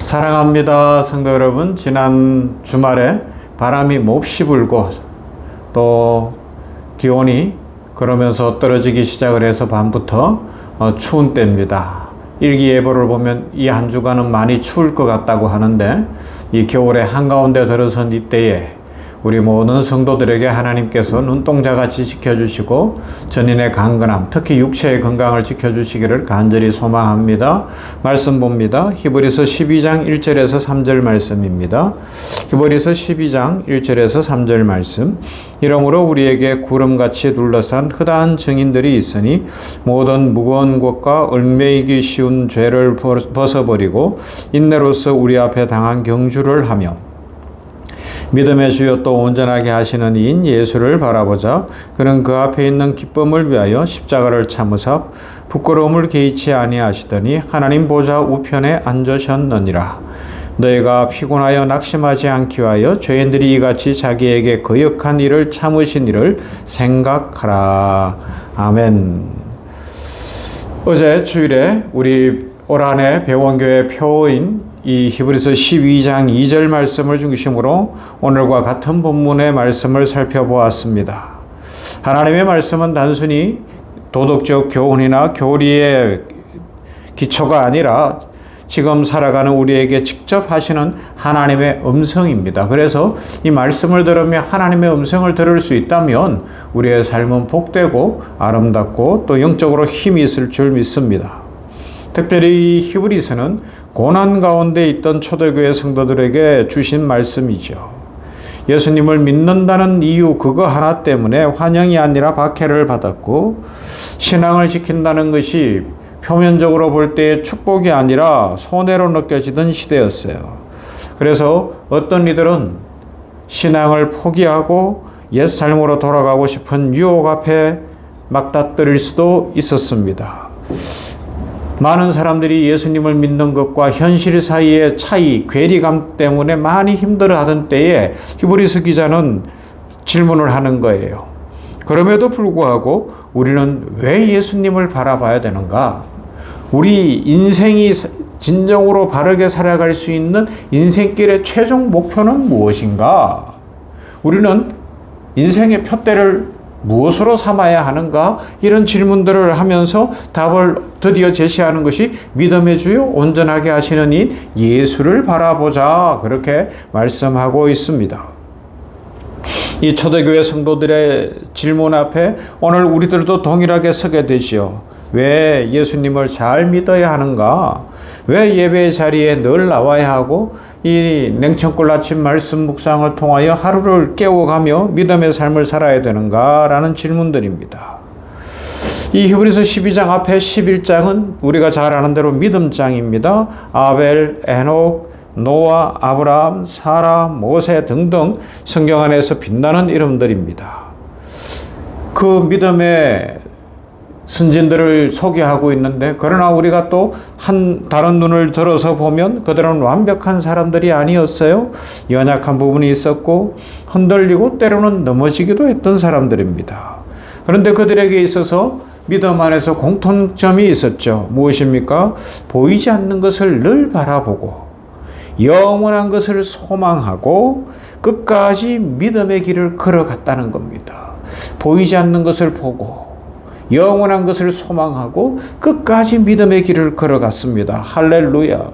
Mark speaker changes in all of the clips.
Speaker 1: 사랑합니다, 성도 여러분. 지난 주말에 바람이 몹시 불고 또 기온이 그러면서 떨어지기 시작을 해서 밤부터 추운 때입니다. 일기예보를 보면 이 한 주간은 많이 추울 것 같다고 하는데, 이 겨울의 한가운데 들어선 이때에 우리 모든 성도들에게 하나님께서 눈동자같이 지켜주시고 전인의 강건함, 특히 육체의 건강을 지켜주시기를 간절히 소망합니다. 말씀 봅니다. 히브리서 12장 1절에서 3절 말씀입니다. 히브리서 12장 1절에서 3절 말씀. 이러므로 우리에게 구름같이 둘러싼 허다한 증인들이 있으니 모든 무거운 것과 얽매이기 쉬운 죄를 벗어버리고 인내로서 우리 앞에 당한 경주를 하며 믿음의 주여 또 온전하게 하시는 이인 예수를 바라보자. 그는 그 앞에 있는 기쁨을 위하여 십자가를 참으사 부끄러움을 개의치 아니하시더니 하나님 보좌 우편에 앉으셨느니라. 너희가 피곤하여 낙심하지 않기 위하여 죄인들이 이같이 자기에게 거역한 일을 참으신 일을 생각하라. 아멘. 어제 주일에 우리 올 한 해 배원교회 표어인 이 히브리서 12장 2절 말씀을 중심으로 오늘과 같은 본문의 말씀을 살펴보았습니다. 하나님의 말씀은 단순히 도덕적 교훈이나 교리의 기초가 아니라 지금 살아가는 우리에게 직접 하시는 하나님의 음성입니다. 그래서 이 말씀을 들으며 하나님의 음성을 들을 수 있다면 우리의 삶은 복되고 아름답고 또 영적으로 힘이 있을 줄 믿습니다. 특별히 이 히브리서는 고난 가운데 있던 초대교회 성도들에게 주신 말씀이죠. 예수님을 믿는다는 이유 그거 하나 때문에 환영이 아니라 박해를 받았고, 신앙을 지킨다는 것이 표면적으로 볼 때의 축복이 아니라 손해로 느껴지던 시대였어요. 그래서 어떤 이들은 신앙을 포기하고 옛삶으로 돌아가고 싶은 유혹 앞에 막다뜨릴 수도 있었습니다. 많은 사람들이 예수님을 믿는 것과 현실 사이의 차이, 괴리감 때문에 많이 힘들어하던 때에 히브리서 기자는 질문을 하는 거예요. 그럼에도 불구하고 우리는 왜 예수님을 바라봐야 되는가? 우리 인생이 진정으로 바르게 살아갈 수 있는 인생길의 최종 목표는 무엇인가? 우리는 인생의 푯대를 무엇으로 삼아야 하는가? 이런 질문들을 하면서 답을 드디어 제시하는 것이 믿음의 주요 온전하게 하시는 이 예수를 바라보자, 그렇게 말씀하고 있습니다. 이 초대교회 성도들의 질문 앞에 오늘 우리들도 동일하게 서게 되지요. 왜 예수님을 잘 믿어야 하는가? 왜 예배 자리에 늘 나와야 하고 이 냉천골 아침 말씀 묵상을 통하여 하루를 깨워가며 믿음의 삶을 살아야 되는가? 라는 질문들입니다. 이 히브리서 12장 앞에 11장은 우리가 잘 아는 대로 믿음장입니다. 아벨, 에녹, 노아, 아브라함, 사라, 모세 등등 성경 안에서 빛나는 이름들입니다. 그 믿음의 선진들을 소개하고 있는데, 그러나 우리가 또 다른 눈을 들어서 보면 그들은 완벽한 사람들이 아니었어요. 연약한 부분이 있었고 흔들리고 때로는 넘어지기도 했던 사람들입니다. 그런데 그들에게 있어서 믿음 안에서 공통점이 있었죠. 무엇입니까? 보이지 않는 것을 늘 바라보고 영원한 것을 소망하고 끝까지 믿음의 길을 걸어갔다는 겁니다. 보이지 않는 것을 보고 영원한 것을 소망하고 끝까지 믿음의 길을 걸어갔습니다. 할렐루야.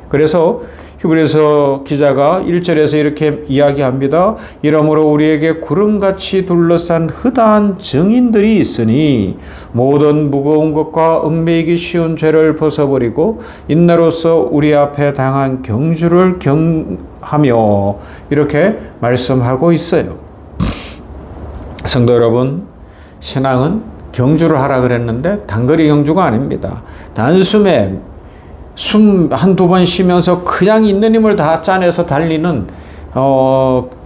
Speaker 1: 그래서 히브리서 기자가 1절에서 이렇게 이야기합니다. 이러므로 우리에게 구름같이 둘러싼 허다한 증인들이 있으니 모든 무거운 것과 얽매이기 쉬운 죄를 벗어버리고 인내로서 우리 앞에 당한 경주를 경하며, 이렇게 말씀하고 있어요. 성도 여러분, 신앙은 경주를 하라 그랬는데 단거리 경주가 아닙니다. 단숨에 숨 한두 번 쉬면서 그냥 있는 힘을 다 짜내서 달리는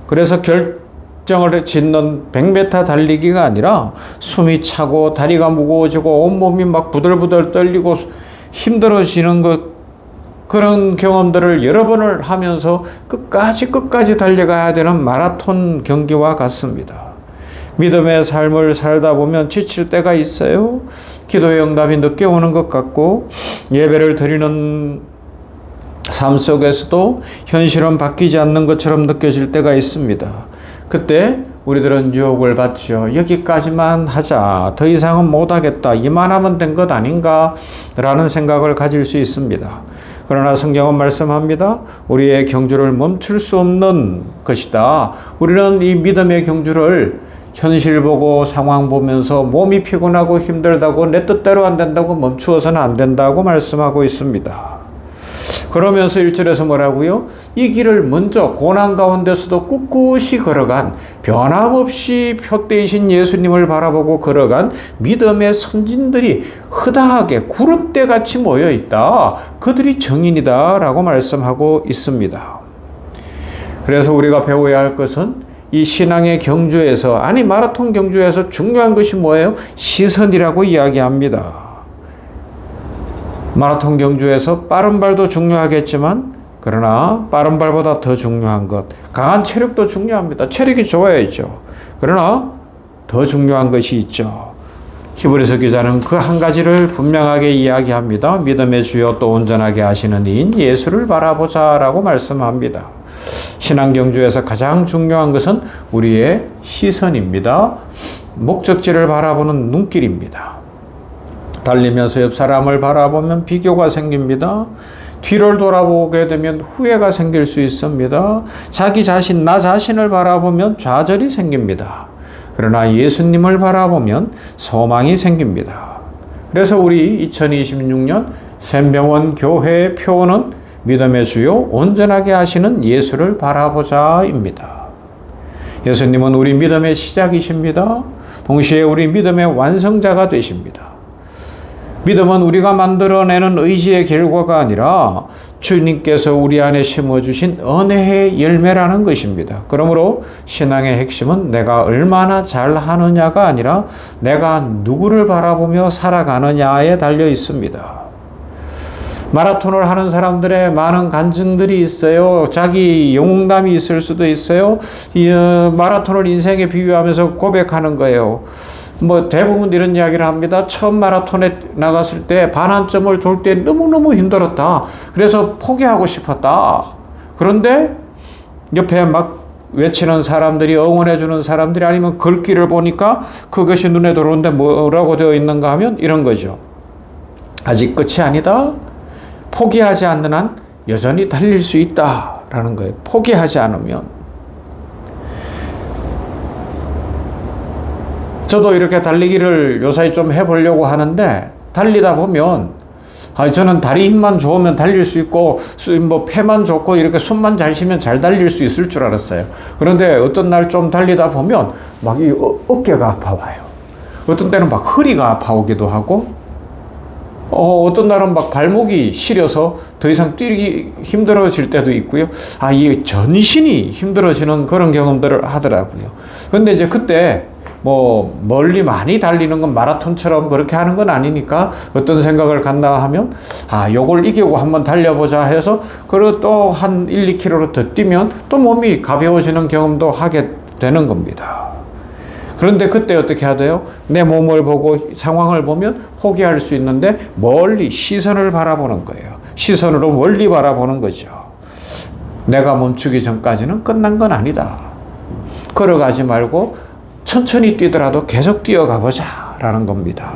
Speaker 1: 그래서 결정을 짓는 100m 달리기가 아니라 숨이 차고 다리가 무거워지고 온몸이 막 부들부들 떨리고 힘들어지는 그런 경험들을 여러 번을 하면서 끝까지 달려가야 되는 마라톤 경기와 같습니다. 믿음의 삶을 살다 보면 지칠 때가 있어요. 기도의 응답이 늦게 오는 것 같고 예배를 드리는 삶 속에서도 현실은 바뀌지 않는 것처럼 느껴질 때가 있습니다. 그때 우리들은 유혹을 받죠. 여기까지만 하자. 더 이상은 못하겠다. 이만하면 된 것 아닌가? 라는 생각을 가질 수 있습니다. 그러나 성경은 말씀합니다. 우리의 경주를 멈출 수 없는 것이다. 우리는 이 믿음의 경주를 현실 보고 상황 보면서 몸이 피곤하고 힘들다고 내 뜻대로 안 된다고 멈추어서는 안 된다고 말씀하고 있습니다. 그러면서 1절에서 뭐라고요? 이 길을 먼저 고난 가운데서도 꿋꿋이 걸어간 변함없이 표대이신 예수님을 바라보고 걸어간 믿음의 선진들이 흐다하게 구름대같이 모여있다. 그들이 정인이다 라고 말씀하고 있습니다. 그래서 우리가 배워야 할 것은 이 신앙의 경주에서, 아니 마라톤 경주에서 중요한 것이 뭐예요? 시선이라고 이야기합니다. 마라톤 경주에서 빠른 발도 중요하겠지만, 그러나 빠른 발보다 더 중요한 것, 강한 체력도 중요합니다. 체력이 좋아야죠. 그러나 더 중요한 것이 있죠. 히브리서 기자는 그 한 가지를 분명하게 이야기합니다. 믿음의 주요 또 온전하게 하시는 이인 예수를 바라보자 라고 말씀합니다. 신앙 경주에서 가장 중요한 것은 우리의 시선입니다. 목적지를 바라보는 눈길입니다. 달리면서 옆 사람을 바라보면 비교가 생깁니다. 뒤를 돌아보게 되면 후회가 생길 수 있습니다. 자기 자신, 나 자신을 바라보면 좌절이 생깁니다. 그러나 예수님을 바라보면 소망이 생깁니다. 그래서 우리 2026년 샘병원 교회의 표어는 믿음의 주요 온전하게 하시는 예수를 바라보자입니다. 예수님은 우리 믿음의 시작이십니다. 동시에 우리 믿음의 완성자가 되십니다. 믿음은 우리가 만들어내는 의지의 결과가 아니라 주님께서 우리 안에 심어주신 은혜의 열매라는 것입니다. 그러므로 신앙의 핵심은 내가 얼마나 잘하느냐가 아니라 내가 누구를 바라보며 살아가느냐에 달려 있습니다. 마라톤을 하는 사람들의 많은 간증들이 있어요. 자기 영웅담이 있을 수도 있어요. 이 마라톤을 인생에 비유하면서 고백하는 거예요. 대부분 이런 이야기를 합니다. 처음 마라톤에 나갔을 때 반환점을 돌 때 너무너무 힘들었다. 그래서 포기하고 싶었다. 그런데 옆에 막 외치는 사람들이, 응원해주는 사람들이, 아니면 글귀를 보니까 그것이 눈에 들어오는데 뭐라고 되어 있는가 하면 이런 거죠. 아직 끝이 아니다. 포기하지 않는 한 여전히 달릴 수 있다라는 거예요. 포기하지 않으면. 저도 이렇게 달리기를 요사이 좀 해보려고 하는데, 달리다 보면 저는 다리 힘만 좋으면 달릴 수 있고 폐만 좋고 이렇게 숨만 잘 쉬면 잘 달릴 수 있을 줄 알았어요. 그런데 어떤 날 좀 달리다 보면 막 이 어깨가 아파와요. 어떤 때는 막 허리가 아파오기도 하고, 어떤 날은 막 발목이 시려서 더 이상 뛰기 힘들어질 때도 있고요. 이 전신이 힘들어지는 그런 경험들을 하더라고요. 근데 이제 그때 멀리 많이 달리는 건 마라톤처럼 그렇게 하는 건 아니니까 어떤 생각을 갖나 하면, 요걸 이기고 한번 달려보자 해서, 그리고 또 한 1, 2km 더 뛰면 또 몸이 가벼워지는 경험도 하게 되는 겁니다. 그런데 그때 어떻게 해야 돼요? 내 몸을 보고 상황을 보면 포기할 수 있는데 멀리 시선을 바라보는 거예요. 시선으로 멀리 바라보는 거죠. 내가 멈추기 전까지는 끝난 건 아니다. 걸어가지 말고 천천히 뛰더라도 계속 뛰어가 보자 라는 겁니다.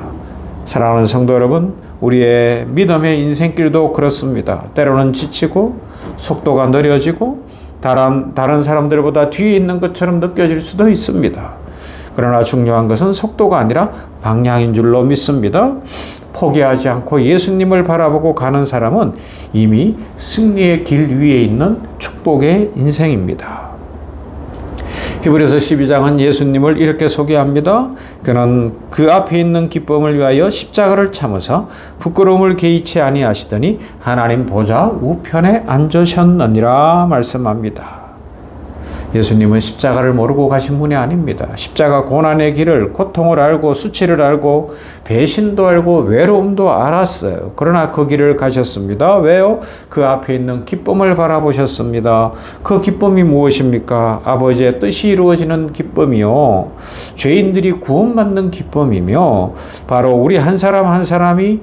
Speaker 1: 사랑하는 성도 여러분, 우리의 믿음의 인생길도 그렇습니다. 때로는 지치고 속도가 느려지고 다른 사람들보다 뒤에 있는 것처럼 느껴질 수도 있습니다. 그러나 중요한 것은 속도가 아니라 방향인 줄로 믿습니다. 포기하지 않고 예수님을 바라보고 가는 사람은 이미 승리의 길 위에 있는 축복의 인생입니다. 히브리서 12장은 예수님을 이렇게 소개합니다. 그는 그 앞에 있는 기쁨을 위하여 십자가를 참으사 부끄러움을 개의치 아니하시더니 하나님 보좌 우편에 앉으셨느니라 말씀합니다. 예수님은 십자가를 모르고 가신 분이 아닙니다. 십자가 고난의 길을, 고통을 알고 수치를 알고 배신도 알고 외로움도 알았어요. 그러나 그 길을 가셨습니다. 왜요? 그 앞에 있는 기쁨을 바라보셨습니다. 그 기쁨이 무엇입니까? 아버지의 뜻이 이루어지는 기쁨이요, 죄인들이 구원받는 기쁨이며, 바로 우리 한 사람 한 사람이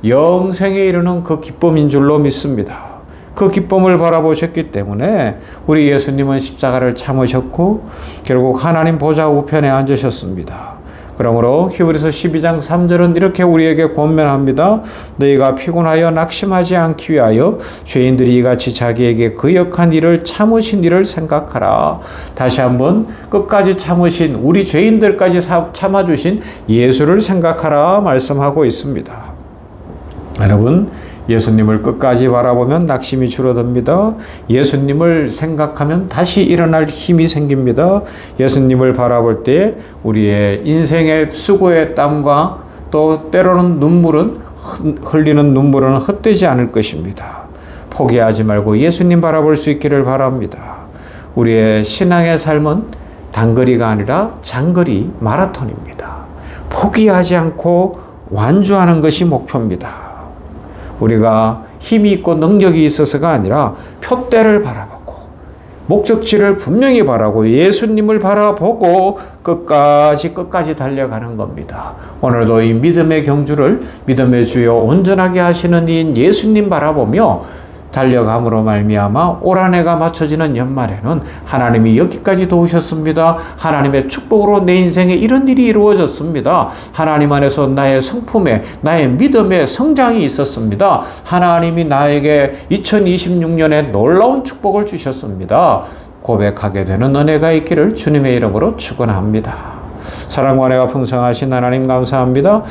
Speaker 1: 영생에 이르는 그 기쁨인 줄로 믿습니다. 그 기쁨을 바라보셨기 때문에 우리 예수님은 십자가를 참으셨고 결국 하나님 보좌 우편에 앉으셨습니다. 그러므로 히브리서 12장 3절은 이렇게 우리에게 권면합니다. 너희가 피곤하여 낙심하지 않기 위하여 죄인들이 이같이 자기에게 거역한 일을 참으신 일을 생각하라. 다시 한번 끝까지 참으신 우리 죄인들까지 참아주신 예수를 생각하라 말씀하고 있습니다. 여러분, 예수님을 끝까지 바라보면 낙심이 줄어듭니다. 예수님을 생각하면 다시 일어날 힘이 생깁니다. 예수님을 바라볼 때 우리의 인생의 수고의 땀과 또 때로는 흘리는 눈물은 헛되지 않을 것입니다. 포기하지 말고 예수님 바라볼 수 있기를 바랍니다. 우리의 신앙의 삶은 단거리가 아니라 장거리 마라톤입니다. 포기하지 않고 완주하는 것이 목표입니다. 우리가 힘이 있고 능력이 있어서가 아니라 표대를 바라보고 목적지를 분명히 바라고 예수님을 바라보고 끝까지 달려가는 겁니다. 오늘도 이 믿음의 경주를 믿음의 주요 온전하게 하시는 이 예수님 바라보며 달려감으로 말미암아 올 한 해가 맞춰지는 연말에는 하나님이 여기까지 도우셨습니다. 하나님의 축복으로 내 인생에 이런 일이 이루어졌습니다. 하나님 안에서 나의 성품에 나의 믿음의 성장이 있었습니다. 하나님이 나에게 2026년에 놀라운 축복을 주셨습니다. 고백하게 되는 은혜가 있기를 주님의 이름으로 축원합니다. 사랑과 은혜가 풍성하신 하나님 감사합니다.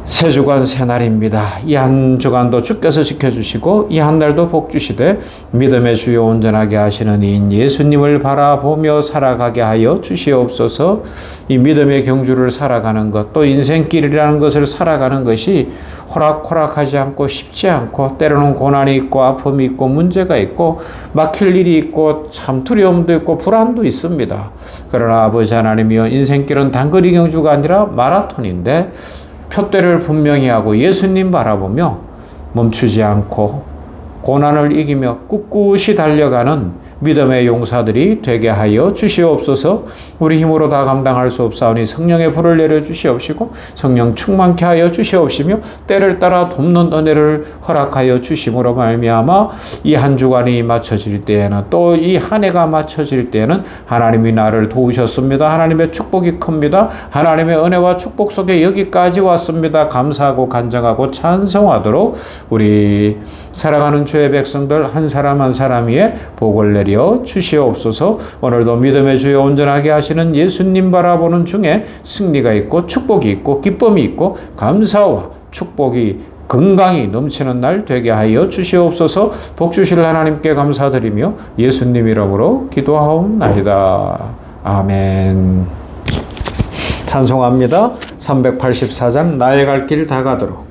Speaker 1: 새 주간 새 날입니다. 이 한 주간도 주께서 지켜주시고 이 한 날도 복 주시되 믿음의 주요 온전하게 하시는 이인 예수님을 바라보며 살아가게 하여 주시옵소서. 이 믿음의 경주를 살아가는 것, 또 인생길이라는 것을 살아가는 것이 호락호락하지 않고 쉽지 않고 때로는 고난이 있고 아픔이 있고 문제가 있고 막힐 일이 있고 참 두려움도 있고 불안도 있습니다. 그러나 아버지 하나님이여, 인생길은 단거리 경주가 아니라 마라톤인데 표대를 분명히 하고 예수님 바라보며 멈추지 않고 고난을 이기며 꿋꿋이 달려가는 믿음의 용사들이 되게 하여 주시옵소서. 우리 힘으로 다 감당할 수 없사오니 성령의 불을 내려 주시옵시고 성령 충만케 하여 주시옵시며 때를 따라 돕는 은혜를 허락하여 주심으로 말미암아 이 한 주간이 맞춰질 때에는 또 이 한 해가 맞춰질 때에는 하나님이 나를 도우셨습니다. 하나님의 축복이 큽니다. 하나님의 은혜와 축복 속에 여기까지 왔습니다. 감사하고 간증하고 찬송하도록 우리 사랑하는 주의 백성들 한 사람 한 사람 위에 복을 내려 주시옵소서. 오늘도 믿음의 주여 온전하게 하시는 예수님 바라보는 중에 승리가 있고 축복이 있고 기쁨이 있고 감사와 축복이 건강이 넘치는 날 되게 하여 주시옵소서. 복 주실 하나님께 감사드리며 예수님 이름으로 기도하옵나이다. 아멘. 찬송합니다. 384장 나의 갈 길 다 가도록.